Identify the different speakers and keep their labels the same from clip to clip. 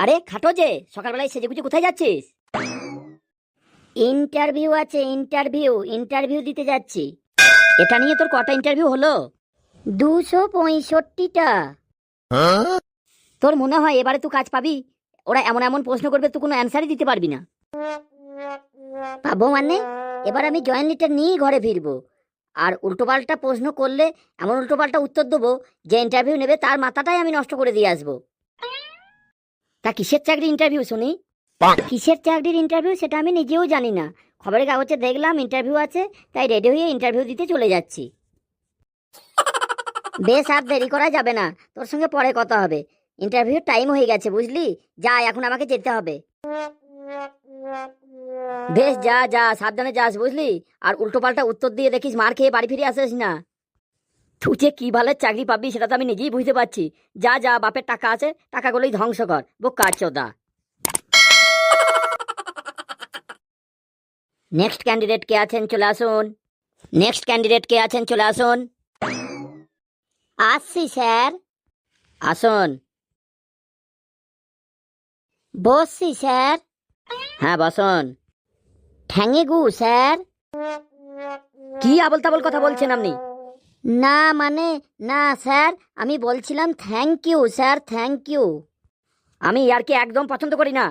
Speaker 1: আরে খাটো যে, সকালবেলায় সেজেগুজে কোথায় যাচ্ছিস? ইন্টারভিউ আছে, ইন্টারভিউ দিতে যাচ্ছি। এটা নিয়ে তোর কটা ইন্টারভিউ হলো? 265টা। তোর মনে হয় এবারে তুই কাজ পাবি? ওরা এমন এমন প্রশ্ন করবে তুই কোনো অ্যান্সারই দিতে পারবি না। পাবো মানে? এবার আমি জয়েন্ট লেটার নিয়েই ঘরে ফিরবো। আর উল্টোপাল্টা প্রশ্ন করলে এমন উল্টোপাল্টা উত্তর দেবো যে ইন্টারভিউ নেবে তার মাথাটাই আমি নষ্ট করে দিয়ে আসবো। তা কিসের চাকরির ইন্টারভিউ শুনি? কিসের চাকরির ইন্টারভিউ সেটা আমি নিজেও জানি না। খবরের কাগজে দেখলাম ইন্টারভিউ আছে, তাই রেডি হয়ে ইন্টারভিউ দিতে চলে যাচ্ছি। বেশ, আর দেরি করা যাবে না, তোর সঙ্গে পরে কথা হবে। ইন্টারভিউ টাইম হয়ে গেছে বুঝলি, যা এখন আমাকে যেতে হবে। বেশ, যা যা, সাবধানে যাস বুঝলি। আর উল্টোপাল্টা উত্তর দিয়ে দেখিস মার খেয়ে বাড়ি ফিরে আসিস না। তুই যে কি ভালো চাকরি পাবি সেটা তো আমি নিজেই বুঝতে পারছি। যা যা, বাপের টাকা আছে, টাকাগুলোই ধ্বংস কর, বোকা চোদা। নেক্সট ক্যান্ডিডেট কে আছেন চলে আসুন। নেক্সট ক্যান্ডিডেট কে আছেন চলে আসুন। আসছি স্যার। আসুন। বসছি স্যার। হ্যাঁ বসুন। ঠ্যাঙে গু স্যার। কি আবল তাবল কথা বলছেন আপনি? না মানে, না স্যার, আমি বলছিলাম thank you sir, thank you. আমি ইয়ারকি একদম পছন্দ করি না।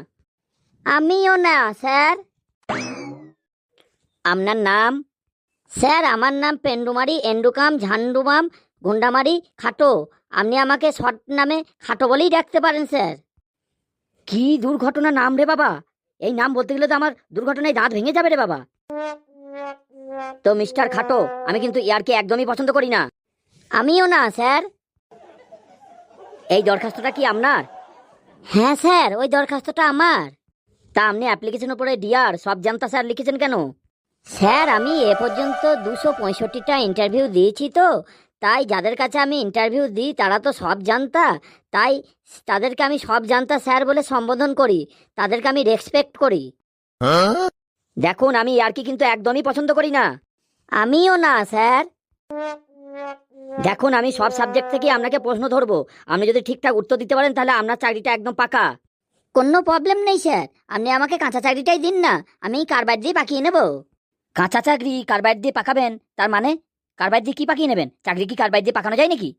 Speaker 1: আমিও না স্যার। আপনার নাম? স্যার আমার নাম পেন্ডুমারি এন্ডুকাম ঝান্ডুমাম গুন্ডামারি খাটো। আপনি আমাকে শর্ট নামে খাটো বলেই ডাকতে পারেন স্যার। কি দুর্ঘটনা নাম রে বাবা! এই নাম বলতে গেলে তো আমার দুর্ঘটনায় দাঁত ভেঙে যাবে রে বাবা। তো মিস্টার খাটো, আমি কিন্তু ইয়ারকে একদমই পছন্দ করি না। আমিও না স্যার। এই দরখাস্তটা কি আপনার? হ্যাঁ স্যার, ওই দরখাস্তটা আমার। তা আপনি অ্যাপ্লিকেশন উপরে ডিয়ার সব জানতা স্যার লিখেছেন কেন? স্যার আমি এ পর্যন্ত 265টা ইন্টারভিউ দিয়েছি, তো তাই যাদের কাছে আমি ইন্টারভিউ দিই তারা তো সব জানতা, তাই তাদেরকে আমি সব জানতা স্যার বলে সম্বোধন করি, তাদেরকে আমি রেসপেক্ট করি। দেখুন, আমি ইয়ার্কি কিন্তু একদমই পছন্দ করি না। আমিও না স্যার। দেখুন, আমি সব সাবজেক্ট থেকে আপনাকে প্রশ্ন ধরবো, আপনি যদি ঠিকঠাক উত্তর দিতে পারেন তাহলে আপনার চাকরিটা একদম পাকা। কোনো প্রবলেম নেই স্যার, আপনি আমাকে কাঁচা চাকরিটাই দিন না, আমি কারবার দিয়ে পাকিয়ে নেব। কাঁচা চাকরি কারবার দিয়ে পাকাবেন? তার মানে কারবার দিয়ে কি পাকিয়ে নেবেন? চাকরি কি কারবার দিয়ে পাকানো যায় নাকি?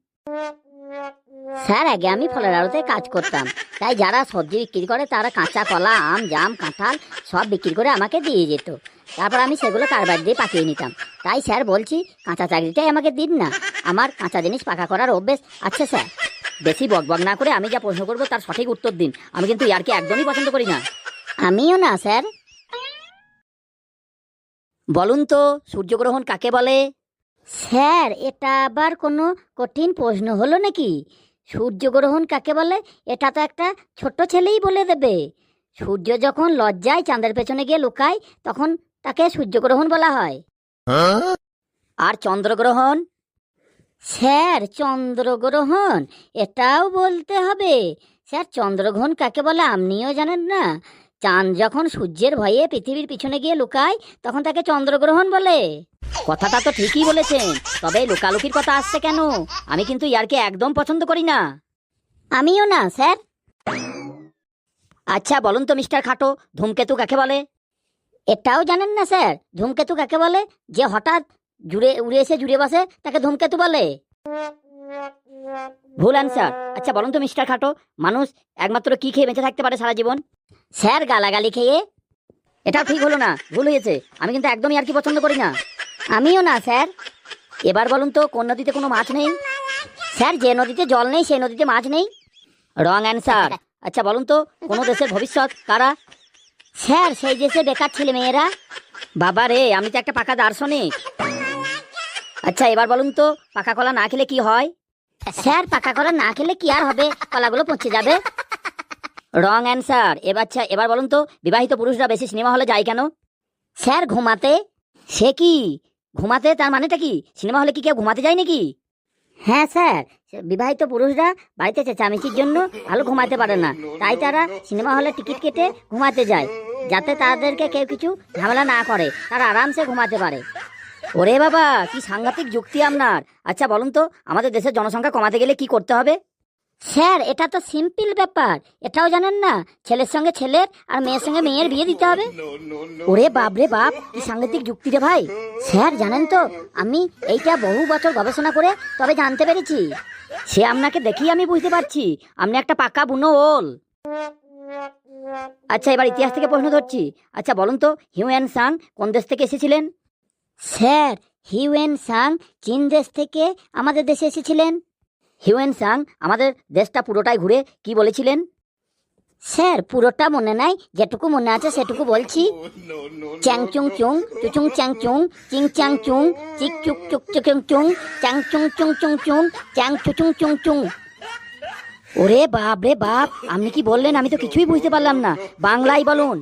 Speaker 1: স্যার আগে আমি ফলের আড়তে কাজ করতাম, তাই যারা সবজি বিক্রি করে তারা কাঁচা কলা, আম, জাম, কাঁঠাল সব বিক্রি করে আমাকে দিয়ে যেত, তারপর আমি সেগুলো কারবার দিয়ে পাকিয়ে নিতাম। তাই স্যার বলছি কাঁচা চাকরিটাই আমাকে দিন না, আমার কাঁচা জিনিস পাকা করার অভ্যেস আছে স্যার। বেশি বকবক না করে আমি যা প্রশ্ন করবো তার সঠিক উত্তর দিন, আমি কিন্তু ইয়ারকে একদমই পছন্দ করি না। আমিও না স্যার। বলুন তো, সূর্যগ্রহণ কাকে বলে? স্যার এটা আবার কোনো কঠিন প্রশ্ন হলো নাকি? সূর্যগ্রহণ কাকে বলে এটা তো একটা ছোট্ট ছেলেই বলে দেবে। সূর্য যখন লজ্জায় চাঁদের পেছনে গিয়ে লুকায় তখন তাকে সূর্যগ্রহণ বলা হয়। আর চন্দ্রগ্রহণ? স্যার চন্দ্রগ্রহণ এটাও বলতে হবে? স্যার চন্দ্রগ্রহণ কাকে বলে আপনিও জানেন না? চাঁদ যখন সূর্যের ভয়ে পৃথিবীর পিছনে গিয়ে লুকায় তখন তাকে চন্দ্রগ্রহণ বলে। কথাটা তো ঠিকই বলেছেন, তবে লুকালুকির কথা আসছে কেন? আমি কিন্তু ইয়ারকে একদম পছন্দ করি না। আমিও না স্যার। আচ্ছা বলুন তো মিস্টার খাটো, ধূমকেতু কাকে বলে? এটাও জানেন না স্যার? ধূমকেতু কাকে বলে? যে হঠাৎ জুড়ে উড়ে এসে জুড়ে বসে তাকে ধূমকেতু বলে। ভুল অ্যান্সার। আচ্ছা বলুন তো মিস্টার খাটো, মানুষ একমাত্র কি খেয়ে বেঁচে থাকতে পারে সারা জীবন? স্যার গালাগালি খেয়ে। এটাও ঠিক হলো না, ভুল হয়েছে। আমি কিন্তু একদমই আর কি পছন্দ করি না। আমিও না স্যার। এবার বলুন তো কোন নদীতে কোনো মাছ নেই? স্যার যে নদীতে জল নেই সেই নদীতে মাছ নেই। Wrong answer. আচ্ছা বলুন তো কোন দেশের ভবিষ্যৎ কারা? স্যার সেই দেশে বেকার ছেলে মেয়েরা। বাবা রে, আমি তো একটা পাকা দার্শনিক। আচ্ছা এবার বলুন তো পাকা কলা না খেলে কি হয়? স্যার পাকা কলা না খেলে কি আর হবে, কলাগুলো পচে যাবে। Wrong answer. এবার বলুন তো বিবাহিত পুরুষরা বেশি সিনেমা হলে যায় কেন? স্যার ঘুমাতে। সে কি ঘুমাতে, তার মানেটা কি? সিনেমা হলে কি কেউ ঘুমাতে যায় নাকি? হ্যাঁ স্যার, বিবাহিত পুরুষরা বাড়িতে চেঁচামেচির জন্য ভালো ঘুমাতে পারে না, তাই তারা সিনেমা হলে টিকিট কেটে ঘুমাতে যায়, যাতে তাদেরকে কেউ কিছু ঝামেলা না করে, তারা আরামসে ঘুমাতে পারে। ওরে বাবা, কি সাংঘাতিক যুক্তি আপনার। আচ্ছা বলুন তো আমাদের দেশের জনসংখ্যা কমাতে গেলে কি করতে হবে? স্যার এটা তো সিম্পল ব্যাপার, এটাও জানেন না ছেলের সঙ্গে ছেলের আর মেয়ের সঙ্গে মেয়ের বিয়ে দিতে হবে? ওরে বাপ রে বাপ, কি সাংঘাতিক যুক্তি রে ভাই। স্যার জানেন তো আমি এইটা বহু বছর গবেষণা করে তবে জানতে পেরেছি। সে আপনাকে দেখি আমি বুঝতে পারছি আপনি একটা পাকা বুনো ওল। আচ্ছা এবার ইতিহাস থেকে প্রশ্ন ধরছি। আচ্ছা বলুন তো হিউয়েন সাং কোন দেশ থেকে এসেছিলেন? স্যার হিউয়েন সাং চীন দেশ থেকে আমাদের দেশে এসেছিলেন। হিউয়েন সাং আমাদের দেশটা পুরোটাই ঘুরে কি বলেছিলেন? স্যার পুরোটা মনে নাই, যেটুকু মনে আছে সেটুকু বলছি। চ্যাং চুং চুং চুচুং চ্যাং চুং চিং চ্যাং চুং চিক চুক চুক চুং চুং চ্যাং চুং চুং চুং চুং চ্যাং চুচুং চুং চুং। ওরে বাপ রে বাপ, আপনি কি বললেন আমি তো কিছুই বুঝতে পারলাম না, বাংলায় বলুন।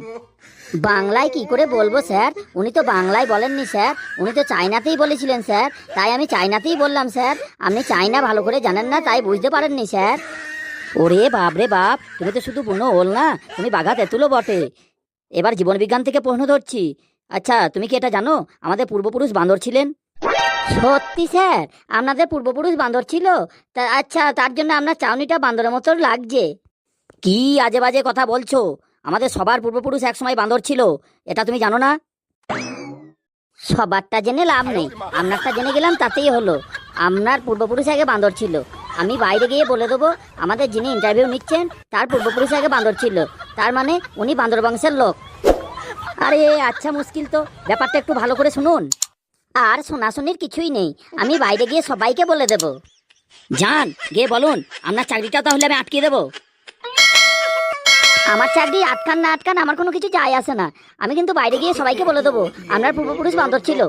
Speaker 1: বাংলায় কি করে বলবো স্যার, উনি তো বাংলায় বলেননি স্যার, উনি তো চায়নাতেই বলেছিলেন স্যার, তাই আমি চায়নাতেই বললাম স্যার। আপনি চায়না ভালো করে জানেন না তাই বুঝতে পারেননি স্যার। ওরে বাপ রে বাপ, তুমি তো শুধু বুনো ওল না, তুমি বাঘা তেঁতুলও বটে। এবার জীবন বিজ্ঞান থেকে প্রশ্ন ধরছি। আচ্ছা তুমি কি এটা জানো আমাদের পূর্বপুরুষ বান্দর ছিলেন? সত্যি স্যার আপনাদের পূর্বপুরুষ বান্দর ছিল? তা আচ্ছা তার জন্য আপনার চাউনিটা বান্দরের মতো লাগছে। কি আজে বাজে কথা বলছো, আমাদের সবার পূর্বপুরুষ একসময় বান্দর ছিল, এটা তুমি জানো না? সবারটা জেনে লাভ নেই, আপনারটা জেনে গেলাম তাতেই হলো। আপনার পূর্বপুরুষ আগে বান্দর ছিল, আমি বাইরে গিয়ে বলে দেবো আমাদের যিনি ইন্টারভিউ নিচ্ছেন তার পূর্বপুরুষ আগে বান্দর ছিল, তার মানে উনি বান্দর বংশের লোক। আরে আচ্ছা মুশকিল তো, ব্যাপারটা একটু ভালো করে শুনুন। আর শোনাশুনির কিছুই নেই, আমি বাইরে গিয়ে সবাইকে বলে দেব। যান গিয়ে বলুন আপনার চাকরিটা তাহলে আমি আটকে দেবো। আমার চাকরি আটকান না আটকান আমার কোনো কিছু যায় আসে না, আমি কিন্তু বাইরে গিয়ে সবাইকে বলে দেবো আপনার পূর্বপুরুষ বান্দর ছিল।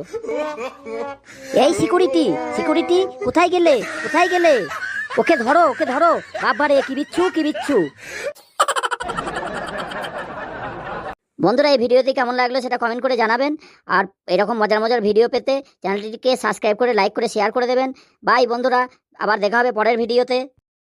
Speaker 1: এই সিকিউরিটি সিকিউরিটি, কোথায় গেলে কোথায় গেলে? ওকে ধরো ওকে ধরো, বাবারে কি বিচ্ছু কি বিচ্ছু। বন্ধুরা এই ভিডিওটি কেমন লাগলো সেটা কমেন্ট করে জানাবেন, আর এরকম মজার মজার ভিডিও পেতে চ্যানেলটিকে সাবস্ক্রাইব করে লাইক করে শেয়ার করে দেবেন। বাই বন্ধুরা, আবার দেখা হবে পরের ভিডিওতে।